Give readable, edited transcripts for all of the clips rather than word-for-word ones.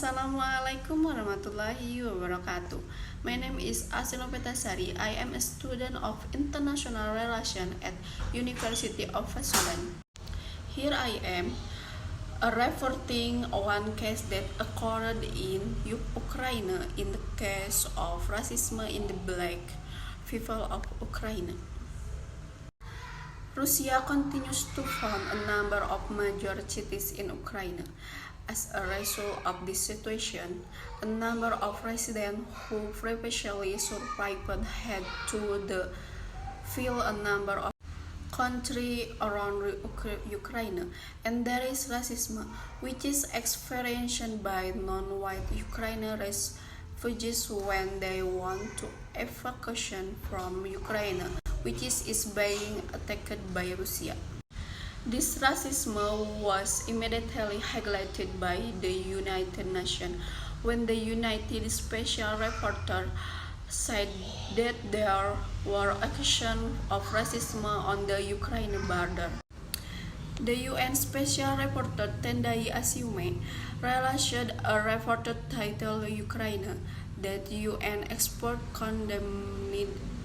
Assalamualaikum warahmatullahi wabarakatuh. My name is Novita-192030230. I am a student of International Relations at University of Sudan. Here I am reporting one case that occurred in Ukraine in the case of racism in the black people of Ukraine. Russia continues to fund a number of major cities in Ukraine. As a result of this situation, a number of residents who previously survived had to flee a number of countries around Ukraine, and there is racism, which is experienced by non-white Ukrainian refugees when they want to evacuate from Ukraine, which is being attacked by Russia. This racism was immediately highlighted by the United Nations when the United Special Rapporteur said that there were accusations of racism on the Ukraine border. The UN Special Rapporteur Tendai Asiume released a report titled Ukraine that UN experts condemned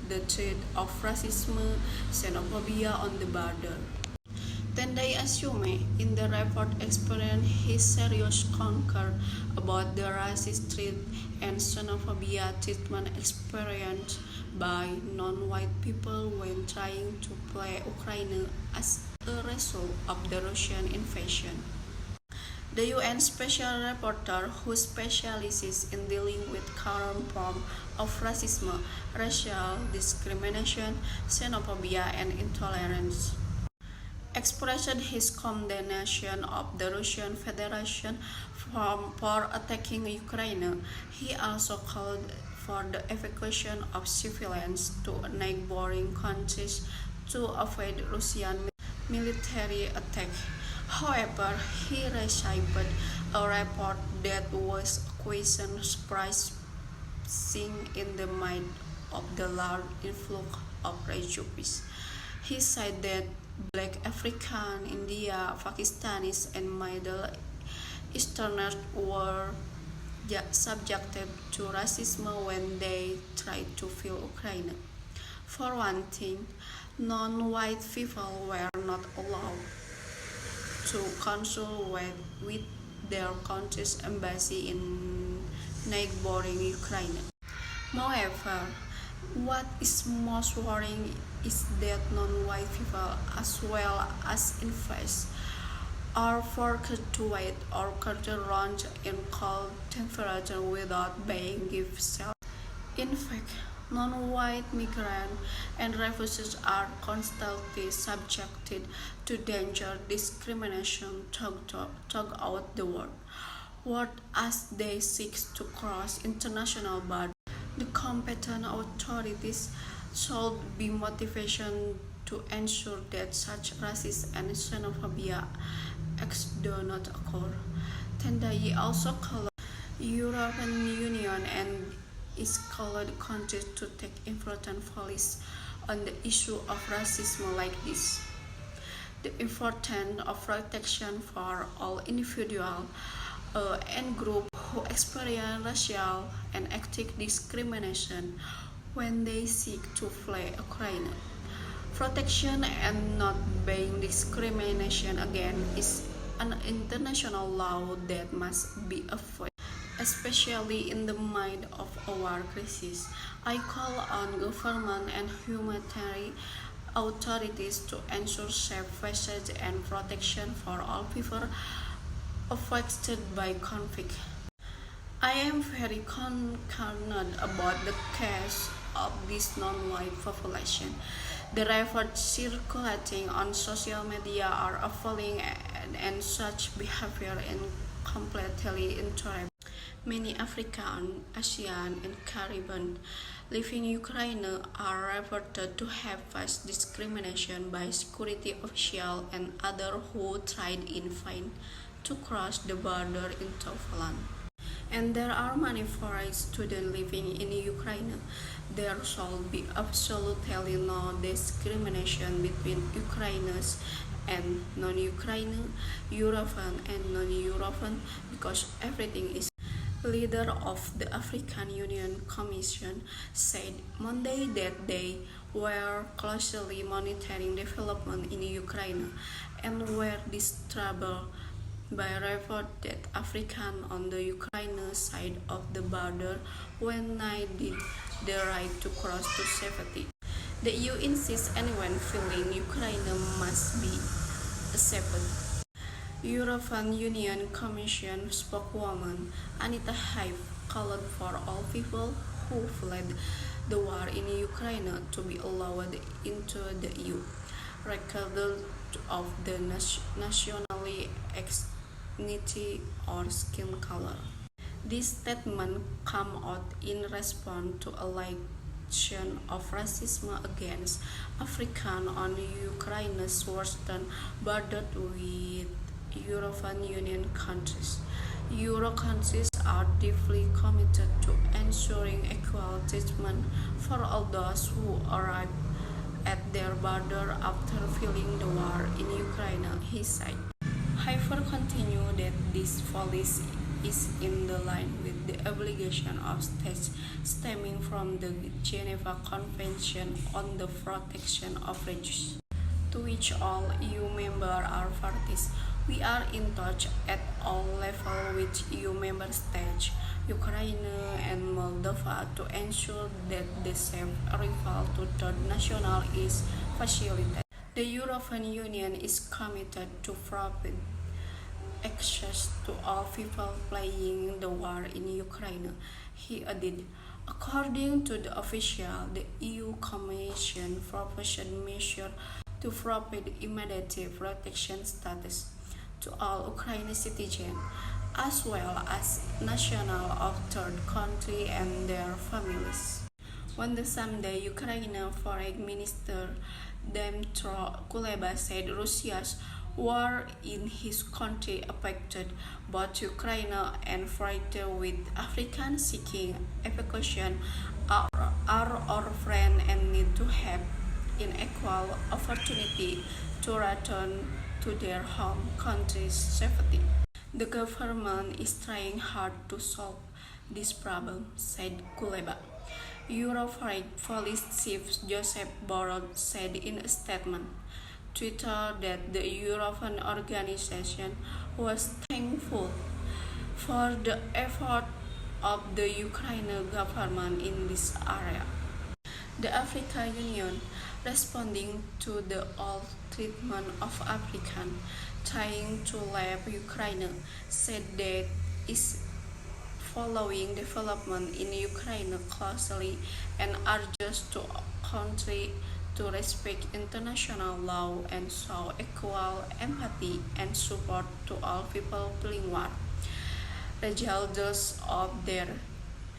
the threat of racism, xenophobia on the border. Tendai Asiume in the report experienced his serious concern about the racist threat and xenophobia treatment experienced by non-white people when trying to flee Ukraine as a result of the Russian invasion. The UN Special Rapporteur, who specializes in dealing with current forms of racism, racial discrimination, xenophobia, and intolerance, expressed his condemnation of the Russian Federation for attacking Ukraine. He also called for the evacuation of civilians to neighboring countries to avoid Russian military attack. However, he received a report that was question surprising in the mind of the large influx of refugees. He said that Black African, India, Pakistanis, and Middle Easterners were subjected to racism when they tried to flee Ukraine. For one thing, non-white people were not allowed to consult with their country's embassy in neighboring Ukraine. Moreover, what is most worrying is that non-white people, as well as infants, are forced to wait or around in cold temperature without being given shelter. In fact, non-white migrants and refugees are constantly subjected to danger, discrimination throughout the world as they seek to cross international borders. The competent authorities should be motivated to ensure that such racism and xenophobia acts do not occur. Tendai also called the European Union and its allied countries to take important policies on the issue of racism like this. The importance of protection for all individuals and groups who experience racial and ethnic discrimination when they seek to flee Ukraine. Protection and not being discrimination again is an international law that must be avoided, especially in the mind of our crisis. I call on government and humanitarian authorities to ensure safe passage and protection for all people affected by conflict. I am very concerned about the case of this non-white population. The reports circulating on social media are appalling and such behavior is completely intolerable. Many African, Asian, and Caribbean living in Ukraine are reported to have faced discrimination by security officials and others who tried in vain to cross the border into Poland. And there are many foreign students living in Ukraine. There should be absolutely no discrimination between Ukrainians and non-Ukrainian, European and non-European, because everything is leader of the African Union Commission, said Monday that they were closely monitoring development in Ukraine and were disturbed by reports that Africans on the Ukraine side of the border were denied the right to cross to safety. The EU insists anyone fleeing Ukraine must be accepted. European Union Commission spokeswoman Anita Hive called for all people who fled the war in Ukraine to be allowed into the EU, regardless of the nationality, ethnicity, or skin color. This statement came out in response to allegations of racism against Africans on Ukraine's western border with European Union countries. Euro countries are deeply committed to ensuring equal treatment for all those who arrive at their border after fleeing the war in Ukraine, he said. However, continued that this policy is in the line with the obligation of states stemming from the Geneva Convention on the Protection of Refugees, to which all EU members are parties. We are in touch at all levels with EU member states, Ukraine and Moldova to ensure that the safe arrival to third nationals is facilitated. The European Union is committed to provide access to all people fleeing the war in Ukraine, he added. According to the official, the EU Commission proposed measures to provide immediate protection status to all Ukrainian citizens, as well as nationals of third countries and their families. On the same day, Ukraine Foreign Minister Dmytro Kuleba said Russia's war in his country affected both Ukraine and frightened with Africans seeking evacuation are our friends and need to have an equal opportunity to return to their home country's safety. The government is trying hard to solve this problem, said Kuleba. Euroforeign Police Chief Joseph Borrell said in a statement Twitter that the European organization was thankful for the effort of the Ukrainian government in this area. The African Union, responding to the ill treatment of Africans trying to leave Ukraine, said that is following development in Ukraine closely and urges to countries to respect international law and show equal empathy and support to all people fleeing war, regardless of their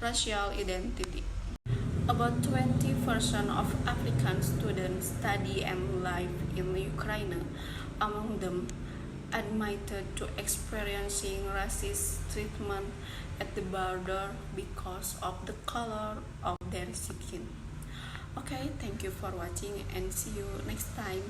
racial identity. About 20% of African students study and live in Ukraine. Among them, admitted to experiencing racist treatment at the border because of the color of their skin. Okay, thank you for watching and see you next time.